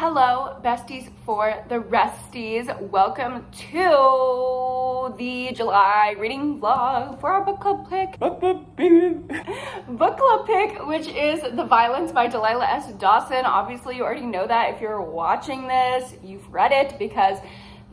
Hello, besties for the resties. Welcome to the July reading vlog for our book club pick. Book club pick, which is The Violence by Delilah S. Dawson. Obviously, you already know that if you're watching this, you've read it because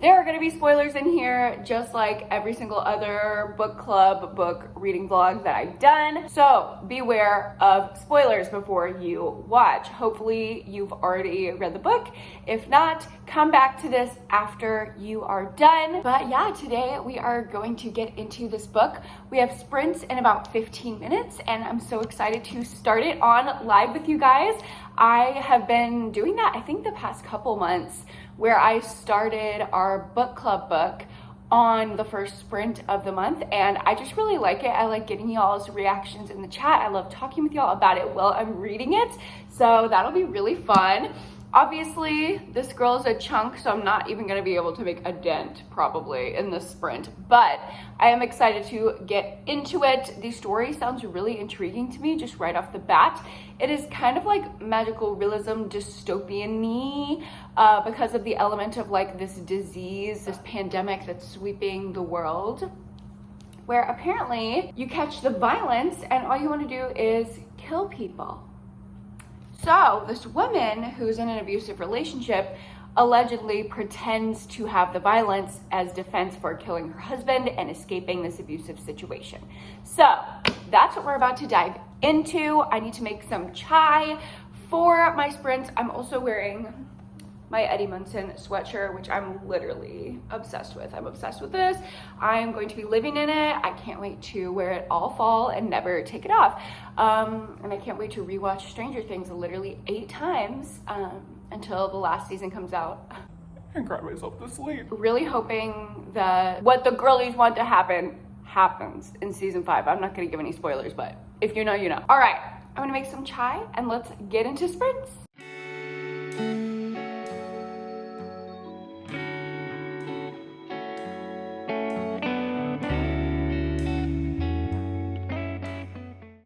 there are going to be spoilers in here, just like every single other book club book reading vlog that I've done. So beware of spoilers before you watch. Hopefully you've already read the book. If not, come back to this after you are done. But yeah, today we are going to get into this book. We have sprints in about 15 minutes and I'm so excited to start it on live with you guys. I have been doing that, I think, the past couple months, where I started our book club book on the first sprint of the month, and I just really like it. I like getting y'all's reactions in the chat. I love talking with y'all about it while I'm reading it, so that'll be really fun. Obviously, this girl is a chunk, so I'm not even gonna be able to make a dent probably in this sprint, but I am excited to get into it. The story sounds really intriguing to me just right off the bat. It is kind of like magical realism, dystopian-y, because of the element of like this disease, this pandemic that's sweeping the world, where apparently you catch the violence and all you want to do is kill people. So this woman who's in an abusive relationship allegedly pretends to have the violence as defense for killing her husband and escaping this abusive situation. So that's what we're about to dive into. I need to make some chai for my sprint. I'm also wearing my Eddie Munson sweatshirt, which I'm literally obsessed with. I'm obsessed with this. I'm going to be living in it. I can't wait to wear it all fall and never take it off. And I can't wait to rewatch Stranger Things literally 8 times until the last season comes out. And cry myself to sleep. Really hoping that what the girlies want to happen happens in season 5. I'm not gonna give any spoilers, but if you know, you know. All right, I'm gonna make some chai and let's get into sprints.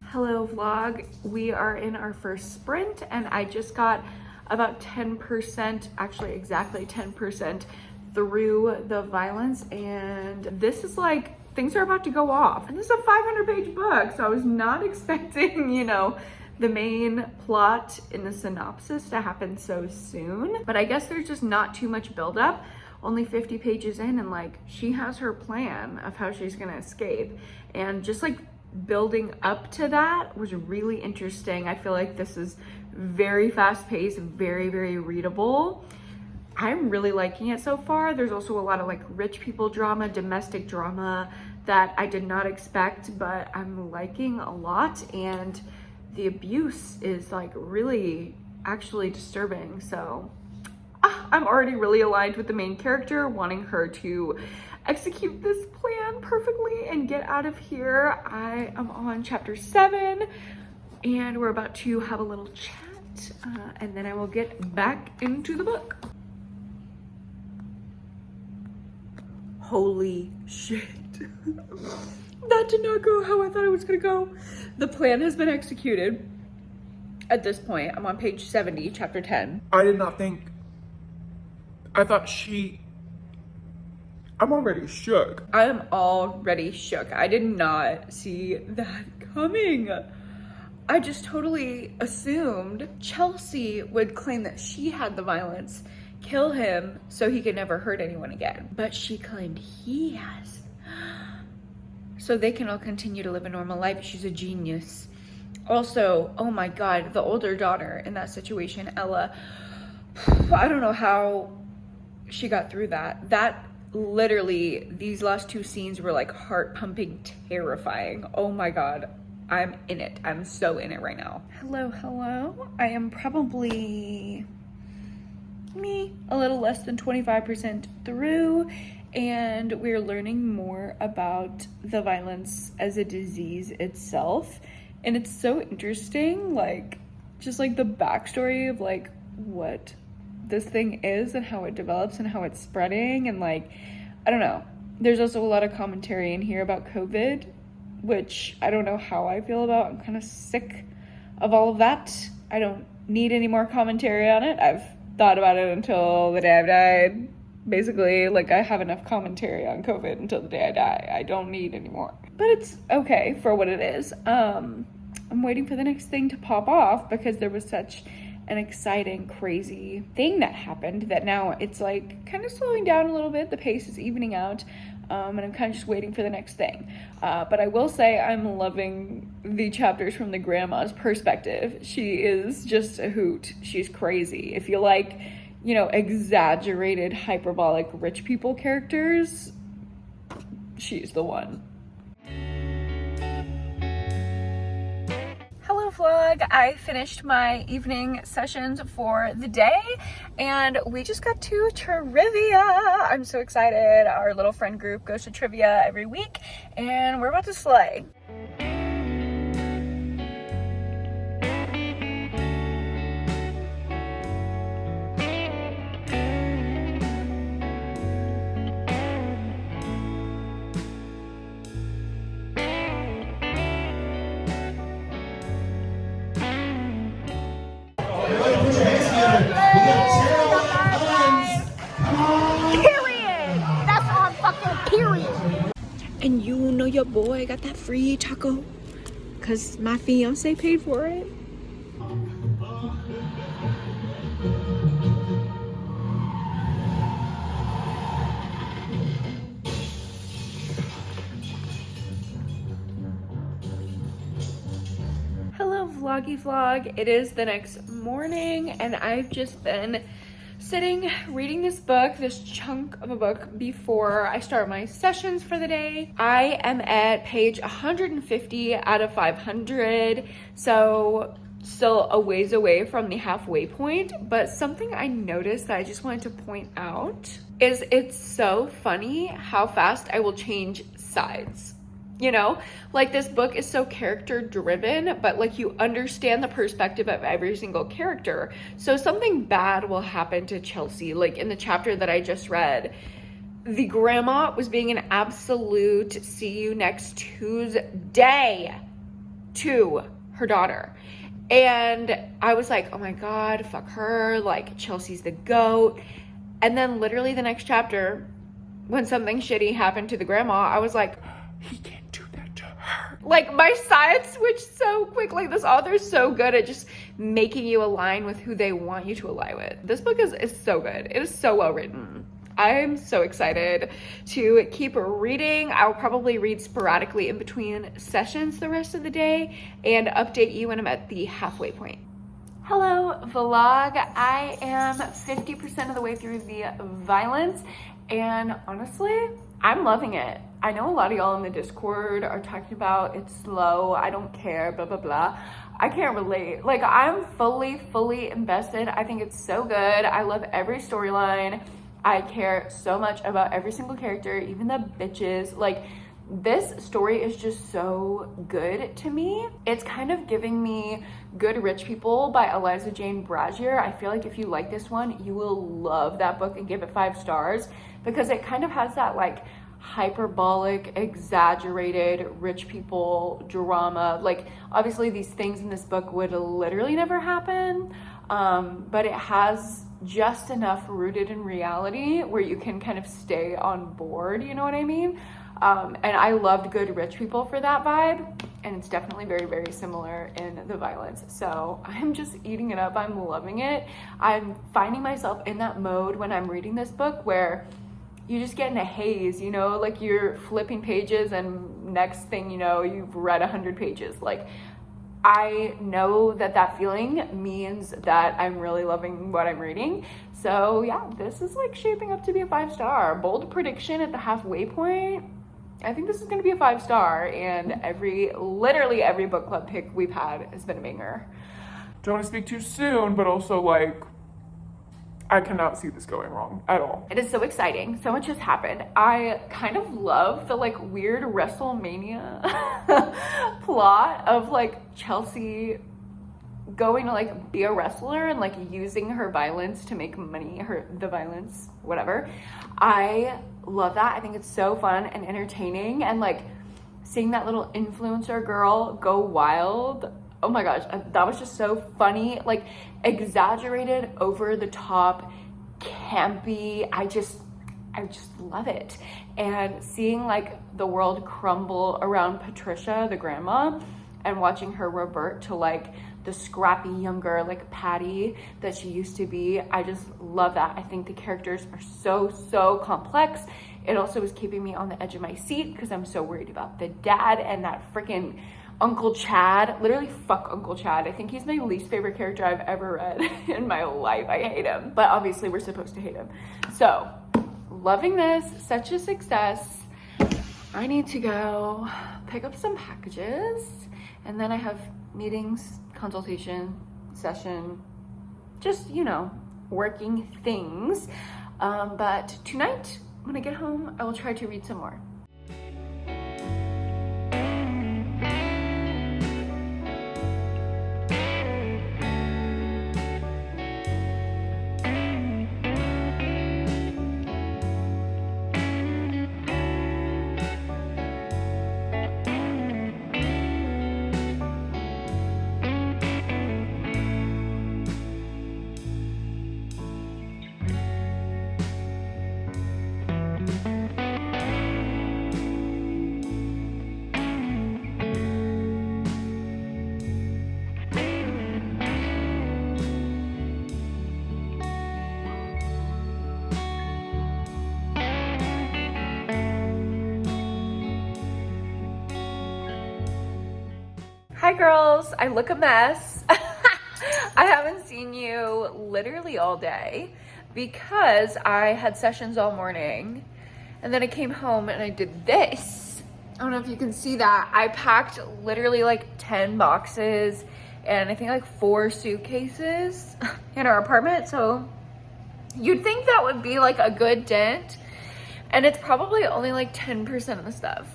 Hello vlog, we are in our first sprint and I just got about 10%, actually exactly 10% through The Violence, and this is like, things are about to go off. And this is a 500-page book, so I was not expecting, you know, the main plot in the synopsis to happen so soon. But I guess there's just not too much buildup. Only 50 pages in and like, she has her plan of how she's gonna escape. And just like building up to that was really interesting. I feel like this is very fast paced, very, very readable. I'm really liking it so far. There's also a lot of like rich people drama, domestic drama that I did not expect, but I'm liking a lot. And the abuse is like really actually disturbing. So I'm already really aligned with the main character, wanting her to execute this plan perfectly and get out of here. I am on chapter 7 and we're about to have a little chat and then I will get back into the book. Holy shit. That did not go how I thought it was gonna go. The plan has been executed. At this point, I'm on page 70, chapter 10. I did not think, I thought I'm already shook. I am already shook. I did not see that coming. I just totally assumed Chelsea would claim that she had the violence, kill him so he could never hurt anyone again. But she claimed he has. So they can all continue to live a normal life. She's a genius. Also, oh my God, the older daughter in that situation, Ella, I don't know how she got through that. That literally, these last 2 scenes were like heart pumping, terrifying. Oh my God, I'm in it. I'm so in it right now. Hello. I am probably a little less than 25% through, and we're learning more about the violence as a disease itself. And it's so interesting, like just like the backstory of like what this thing is and how it develops and how it's spreading. And like, I don't know, there's also a lot of commentary in here about COVID, which I don't know how I feel about. I'm kind of sick of all of that. I don't need any more commentary on it. I've thought about it until the day I died. Basically, like, I have enough commentary on COVID until the day I die. I don't need any more. But it's okay for what it is. I'm waiting for the next thing to pop off because there was such an exciting, crazy thing that happened that now it's like kind of slowing down a little bit. The pace is evening out. And I'm kind of just waiting for the next thing. But I will say I'm loving the chapters from the grandma's perspective. She is just a hoot. She's crazy. If you like, you know, exaggerated, hyperbolic rich people characters, she's the one. Hello vlog, I finished my evening sessions for the day and we just got to trivia. I'm so excited. Our little friend group goes to trivia every week and we're about to slay. And you know your boy got that free taco because my fiance paid for it. Hello vloggy vlog. It is the next morning and I've just been sitting reading this book, this chunk of a book before I start my sessions for the day. I am at page 150 out of 500, so still a ways away from the halfway point, but something I noticed that I just wanted to point out is it's so funny how fast I will change sides. You know, like this book is so character driven, but like you understand the perspective of every single character. So something bad will happen to Chelsea. Like in the chapter that I just read, the grandma was being an absolute see you next Tuesday to her daughter. And I was like, oh my God, fuck her. Like Chelsea's the GOAT. And then literally the next chapter, when something shitty happened to the grandma, I was like, He can't do that to her. like my side switched so quick. Like this author's so good at just making you align with who they want you to align with. This book is so good. It is so well written. I'm so excited to keep reading. I'll probably read sporadically in between sessions the rest of the day and update you when I'm at the halfway point. Hello vlog. I am 50% of the way through the violence and honestly, I'm loving it. I know a lot of y'all in the Discord are talking about it's slow, I don't care, blah, blah, blah. I can't relate. Like I'm fully invested. I think it's so good. I love every storyline. I care so much about every single character, even the bitches. Like this story is just so good to me. It's kind of giving me Good Rich People by Eliza Jane Brazier. I feel like if you like this one, you will love that book and give it 5 stars because it kind of has that like hyperbolic, exaggerated rich people drama. Like obviously these things in this book would literally never happen, but it has just enough rooted in reality where you can kind of stay on board, you know what I mean? And I loved Good Rich People for that vibe, and it's definitely very similar in the violence. So I'm just eating it up. I'm loving it. I'm finding myself in that mode when I'm reading this book where you just get in a haze, you know, like you're flipping pages and next thing you know, you've read 100 pages. Like I know that feeling means that I'm really loving what I'm reading. So yeah, this is like shaping up to be a 5-star. Bold prediction at the halfway point. I think this is going to be a 5-star, and literally every book club pick we've had has been a banger. Don't want to speak too soon, but also like, I cannot see this going wrong at all. It is so exciting. So much has happened. I kind of love the like weird WrestleMania plot of like Chelsea going to like be a wrestler and like using her violence to make money, the violence, whatever. I love that. I think it's so fun and entertaining, and like seeing that little influencer girl go wild oh my gosh, that was just so funny, like exaggerated, over the top, campy. I just love it. And seeing like the world crumble around Patricia, the grandma, and watching her revert to like the scrappy younger like Patty that she used to be, I just love that. I think the characters are so complex. It also was keeping me on the edge of my seat because I'm so worried about the dad and that freaking Uncle Chad. Literally, fuck Uncle Chad. I think he's my least favorite character I've ever read in my life. I hate him, but obviously we're supposed to hate him. So loving this, such a success. I need to go pick up some packages, and then I have meetings, consultation, session, just, you know, working things. But tonight, when I get home, I will try to read some more. Hi girls, I look a mess. I haven't seen you literally all day because I had sessions all morning, and then I came home and I did this. I don't know if you can see that. I packed literally like 10 boxes and I think like 4 suitcases in our apartment. So you'd think that would be like a good dent, and it's probably only like 10% of the stuff.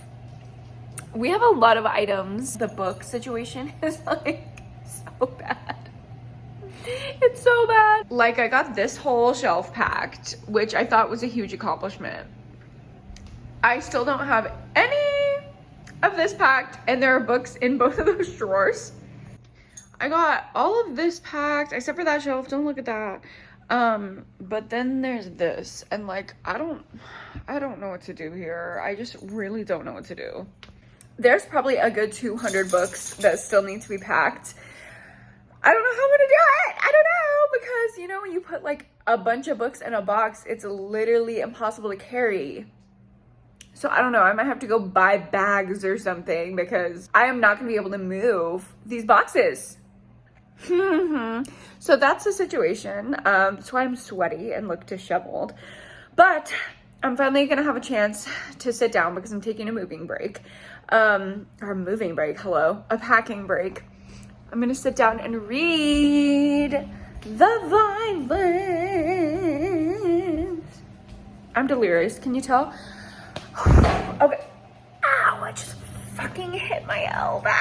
We have a lot of items. The book situation is like so bad. It's so bad. Like, I got this whole shelf packed, which I thought was a huge accomplishment. I still don't have any of this packed, and there are books in both of those drawers. I got all of this packed except for that shelf. Don't look at that. But then there's this, and like I don't know what to do here. I just really don't know what to do. There's probably a good 200 books that still need to be packed. I don't know how I'm gonna do it. I don't know, because you know, when you put like a bunch of books in a box, it's literally impossible to carry. So I don't know, I might have to go buy bags or something, because I am not gonna be able to move these boxes. So that's the situation. That's why I'm sweaty and look disheveled. But I'm finally gonna have a chance to sit down because I'm taking a moving break. A packing break. I'm gonna sit down and read The Violence. I'm delirious, can you tell? Okay. Ow, I just fucking hit my elbow.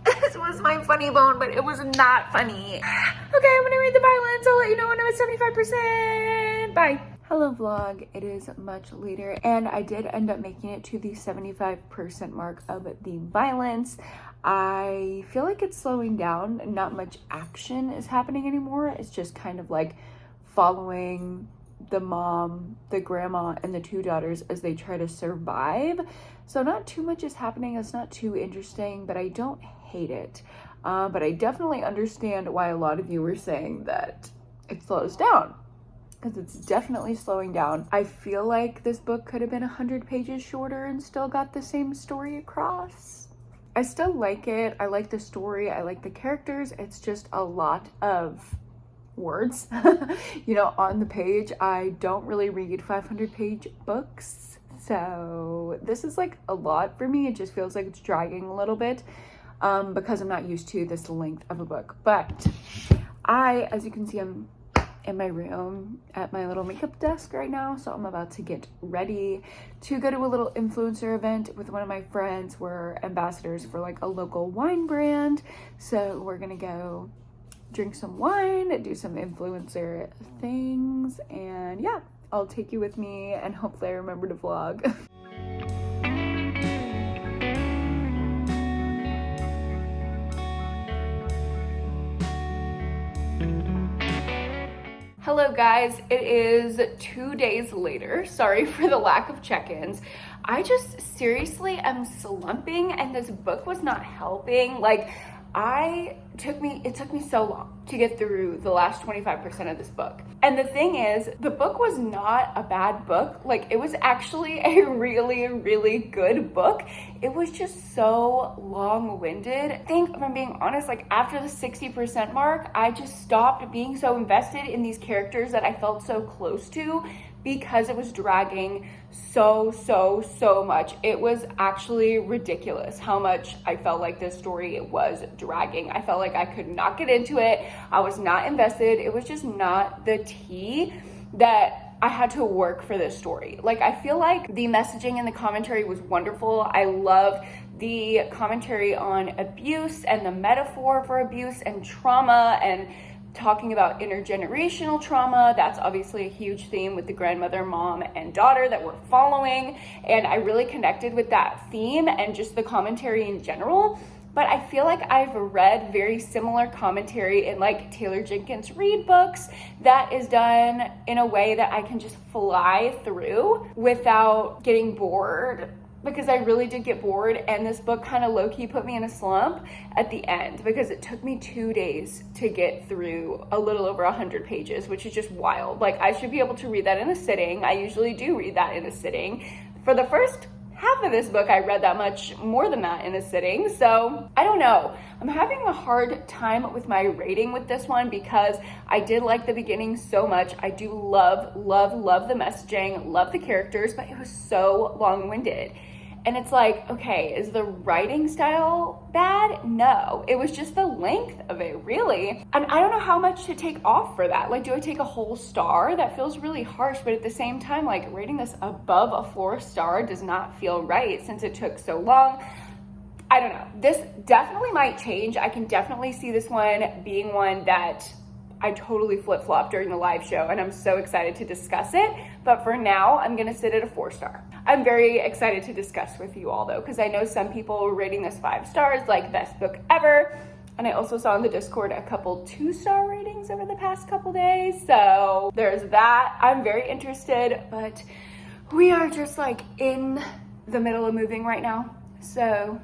This was my funny bone, but it was not funny. Okay, I'm gonna read The Violence. I'll let you know when I'm at 75%. Bye. Hello vlog, it is much later and I did end up making it to the 75% mark of The Violence. I feel like it's slowing down. Not much action is happening anymore. It's just kind of like following the mom, the grandma, and the 2 daughters as they try to survive. So not too much is happening. It's not too interesting, but I don't hate it. But I definitely understand why a lot of you were saying that it slows down, because it's definitely slowing down. I feel like this book could have been 100 pages shorter and still got the same story across. I still like it. I like the story. I like the characters. It's just a lot of words, you know, on the page. I don't really read 500-page books, so this is like a lot for me. It just feels like it's dragging a little bit because I'm not used to this length of a book. But as you can see, I'm in my room at my little makeup desk right now, so I'm about to get ready to go to a little influencer event with one of my friends. We're ambassadors for like a local wine brand, so we're gonna go drink some wine, do some influencer things, and yeah, I'll take you with me and hopefully I remember to vlog. Hello guys, it is 2 days later. Sorry for the lack of check-ins. I just seriously am slumping and this book was not helping. Like it took me so long to get through the last 25% of this book. And the thing is, the book was not a bad book. Like, it was actually a really, really good book. It was just so long-winded. I think, if I'm being honest, like after the 60% mark, I just stopped being so invested in these characters that I felt so close to, because it was dragging so much. It was actually ridiculous how much I felt like this story was dragging. I felt like I could not get into it. I was not invested. It was just not the tea that I had to work for this story. Like, I feel like the messaging and the commentary was wonderful. I love the commentary on abuse and the metaphor for abuse and trauma, and talking about intergenerational trauma. That's obviously a huge theme with the grandmother, mom, and daughter that we're following. And I really connected with that theme and just the commentary in general. But I feel like I've read very similar commentary in like Taylor Jenkins Reid books that is done in a way that I can just fly through without getting bored, because I really did get bored, and this book kind of low-key put me in a slump at the end because it took me 2 days to get through a little over 100 pages, which is just wild. Like, I should be able to read that in a sitting. I usually do read that in a sitting. For the first half of this book, I read that much more than that in a sitting. So I don't know. I'm having a hard time with my rating with this one because I did like the beginning so much. I do love the messaging, love the characters, but it was so long-winded. And it's like, okay, is the writing style bad? No, it was just the length of it, really. And I don't know how much to take off for that. Like, do I take a whole star? That feels really harsh, but at the same time, like, rating this above a 4-star does not feel right since it took so long. I don't know. This definitely might change. I can definitely see this one being one that I totally flip-flop during the live show, and I'm so excited to discuss it. But for now, I'm gonna sit at a 4-star. I'm very excited to discuss with you all though, because I know some people were rating this 5 stars, like best book ever. And I also saw in the Discord a couple 2-star ratings over the past couple days. So there's that. I'm very interested, but we are just like in the middle of moving right now. So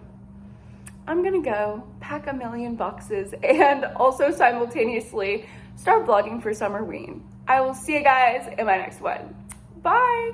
I'm gonna go pack a million boxes and also simultaneously start vlogging for Summerween. I will see you guys in my next one. Bye.